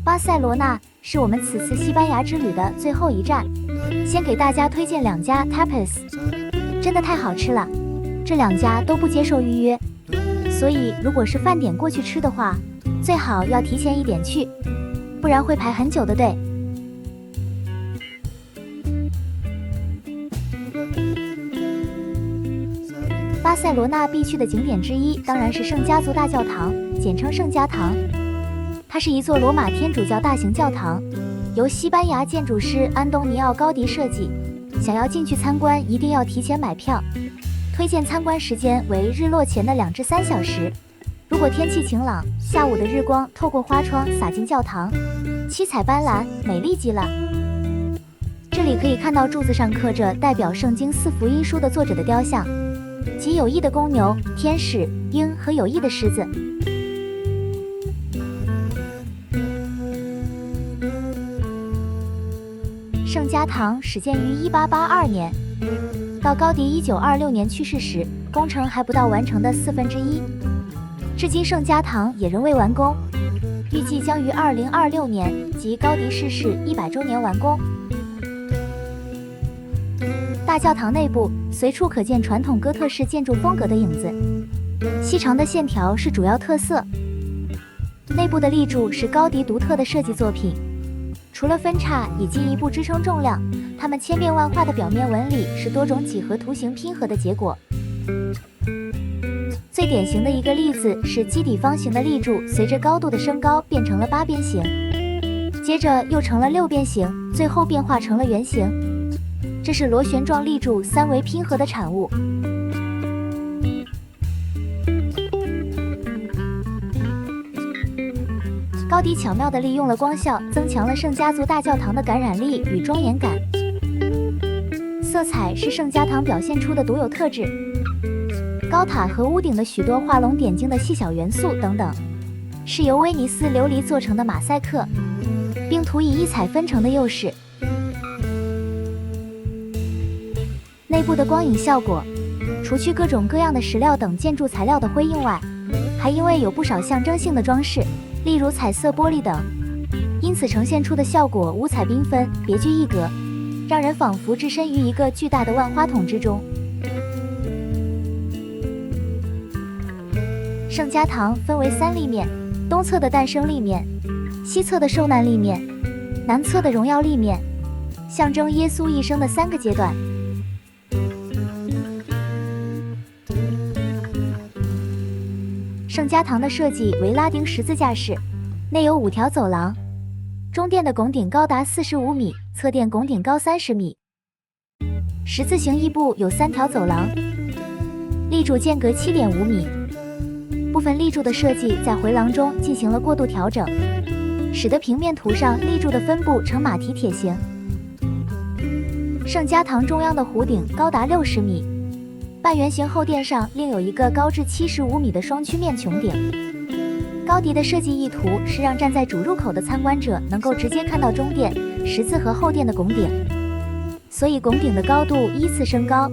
巴塞罗那是我们此次西班牙之旅的最后一站，先给大家推荐2家 tapas， 真的太好吃了，这2家都不接受预约，所以如果是饭点过去吃的话，最好要提前一点去，不然会排很久的队。巴塞罗那必去的景点之一当然是圣家族大教堂，简称圣家堂。它是一座罗马天主教大型教堂，由西班牙建筑师安东尼奥·高迪设计。想要进去参观，一定要提前买票。推荐参观时间为日落前的2至3小时。如果天气晴朗，下午的日光透过花窗洒进教堂，七彩斑斓，美丽极了。这里可以看到柱子上刻着代表圣经4福音书的作者的雕像，即有翼的公牛、天使、鹰和有翼的狮子。圣家堂始建于1882年，到高迪1926年去世时，工程还不到完成的1/4。至今圣家堂也仍未完工，预计将于2026年即高迪逝世100周年完工。大教堂内部随处可见传统哥特式建筑风格的影子，细长的线条是主要特色。内部的立柱是高迪独特的设计作品，除了分叉以进一步支撑重量，它们千变万化的表面纹理是多种几何图形拼合的结果。最典型的一个例子是基底方形的立柱随着高度的升高变成了8边形，接着又成了6边形，最后变化成了圆形。这是螺旋状立柱3维拼合的产物。高迪巧妙地利用了光效，增强了圣家族大教堂的感染力与庄严感。色彩是圣家堂表现出的独有特质。高塔和屋顶的许多画龙点睛的细小元素等等，是由威尼斯琉璃做成的马赛克，并涂以异彩纷呈的釉饰。内部的光影效果，除去各种各样的石料等建筑材料的辉映外，还因为有不少象征性的装饰，例如彩色玻璃等，因此呈现出的效果五彩缤纷，别具一格，让人仿佛置身于一个巨大的万花筒之中。圣家堂分为3立面，东侧的诞生立面，西侧的受难立面，南侧的荣耀立面，象征耶稣一生的3个阶段。圣家堂的设计为拉丁十字架式，内有5条走廊，中殿的拱顶高达45米，侧殿拱顶高30米。十字形翼部有3条走廊，立柱间隔7.5米。部分立柱的设计在回廊中进行了过渡调整，使得平面图上立柱的分布呈马蹄铁形。圣家堂中央的弧顶高达60米，半圆形后殿上另有一个高至75米的双曲面穹顶。高迪的设计意图是让站在主入口的参观者能够直接看到中殿、十字和后殿的拱顶，所以拱顶的高度依次升高。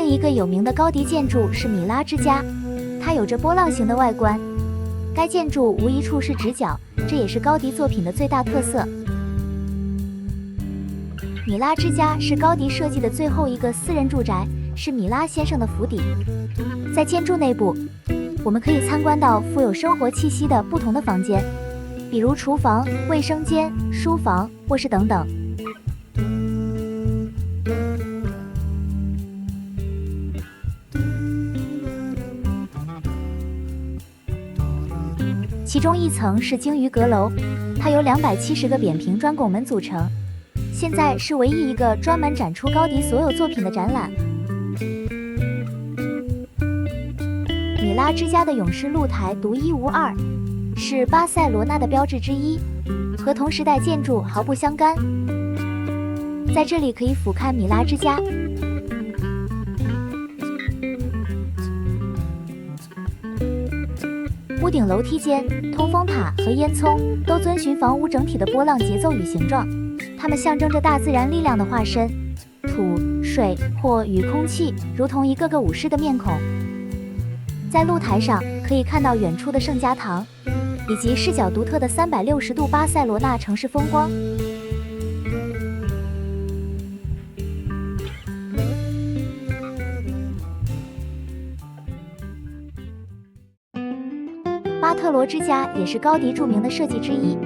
一个有名的高迪建筑是米拉之家，它有着波浪形的外观。该建筑无一处是直角，这也是高迪作品的最大特色。米拉之家是高迪设计的最后一个私人住宅，是米拉先生的府邸。在建筑内部，我们可以参观到富有生活气息的不同的房间，比如厨房、卫生间、书房、卧室等等。其中一层是鲸鱼阁楼，它由270个扁平砖拱门组成，现在是唯一一个专门展出高迪所有作品的展览。米拉之家的勇士露台独一无二，是巴塞罗那的标志之一，和同时代建筑毫不相干。在这里可以俯瞰米拉之家。屋顶楼梯间、通风塔和烟囱都遵循房屋整体的波浪节奏与形状，它们象征着大自然力量的化身。土、水、火与空气如同一个个武士的面孔。在露台上可以看到远处的圣家堂，以及视角独特的360度巴塞罗那城市风光。巴特罗之家也是高迪著名的设计之一，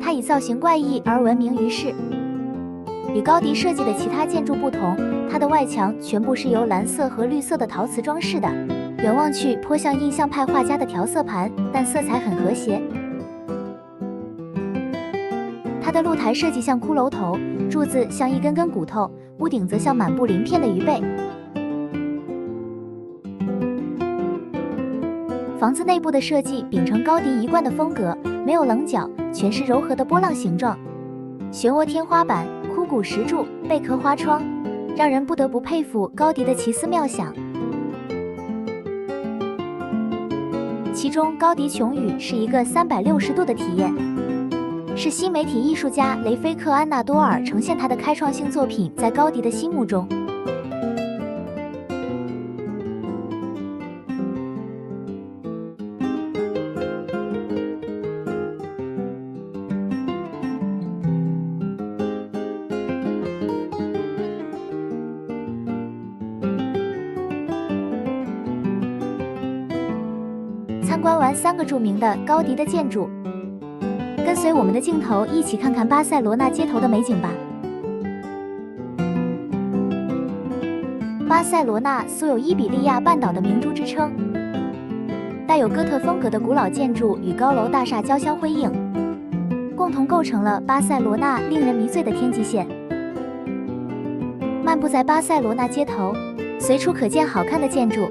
它以造型怪异而闻名于世。与高迪设计的其他建筑不同，它的外墙全部是由蓝色和绿色的陶瓷装饰的，远望去颇像印象派画家的调色盘，但色彩很和谐。它的露台设计像骷髅头，柱子像一根根骨头，屋顶则像满布鳞片的鱼背。房子内部的设计秉承高迪一贯的风格，没有棱角，全是柔和的波浪形状，漩涡天花板、枯骨石柱、贝壳花窗，让人不得不佩服高迪的奇思妙想。其中，高迪穹宇是一个360度的体验，是新媒体艺术家雷菲克·安纳多尔呈现他的开创性作品在高迪的心目中。参观完3个著名的高迪的建筑，跟随我们的镜头一起看看巴塞罗那街头的美景吧。巴塞罗那素有伊比利亚半岛的明珠之称，带有哥特风格的古老建筑与高楼大厦交相辉映，共同构成了巴塞罗那令人迷醉的天际线。漫步在巴塞罗那街头，随处可见好看的建筑。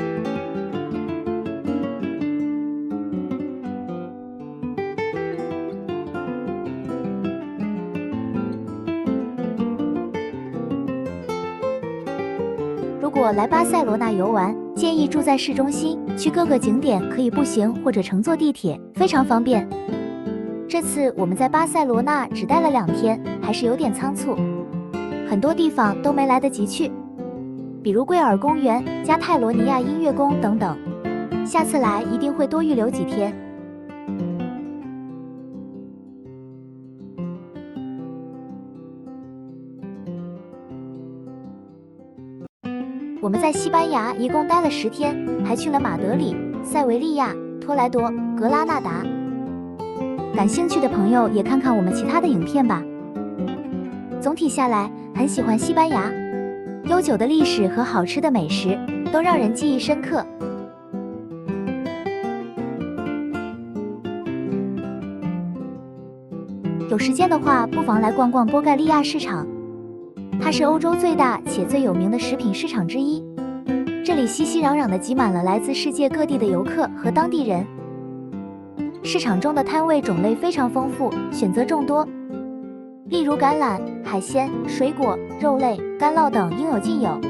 如果来巴塞罗那游玩，建议住在市中心，去各个景点可以步行或者乘坐地铁，非常方便。这次我们在巴塞罗那只待了2天，还是有点仓促，很多地方都没来得及去，比如贵尔公园、加泰罗尼亚音乐宫等等。下次来一定会多预留几天。我们在西班牙一共待了10天，还去了马德里、塞维利亚、托莱多、格拉纳达。感兴趣的朋友也看看我们其他的影片吧。总体下来，很喜欢西班牙，悠久的历史和好吃的美食都让人记忆深刻。有时间的话，不妨来逛逛波盖利亚市场。它是欧洲最大且最有名的食品市场之一，这里熙熙攘攘地挤满了来自世界各地的游客和当地人。市场中的摊位种类非常丰富，选择众多，例如橄榄、海鲜、水果、肉类、干酪等应有尽有。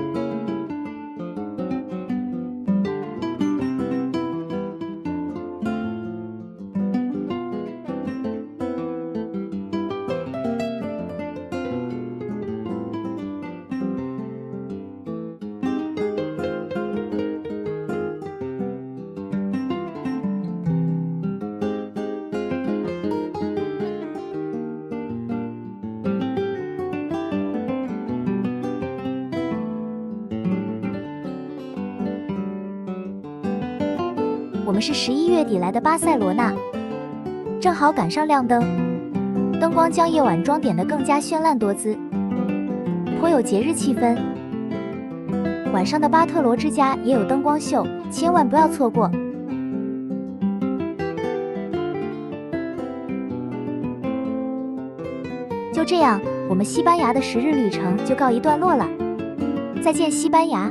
我们是11月底来的巴塞罗那，正好赶上亮灯，灯光将夜晚装点得更加绚烂多姿，颇有节日气氛。晚上的巴特罗之家也有灯光秀，千万不要错过。就这样，我们西班牙的10日旅程就告一段落了。再见，西班牙！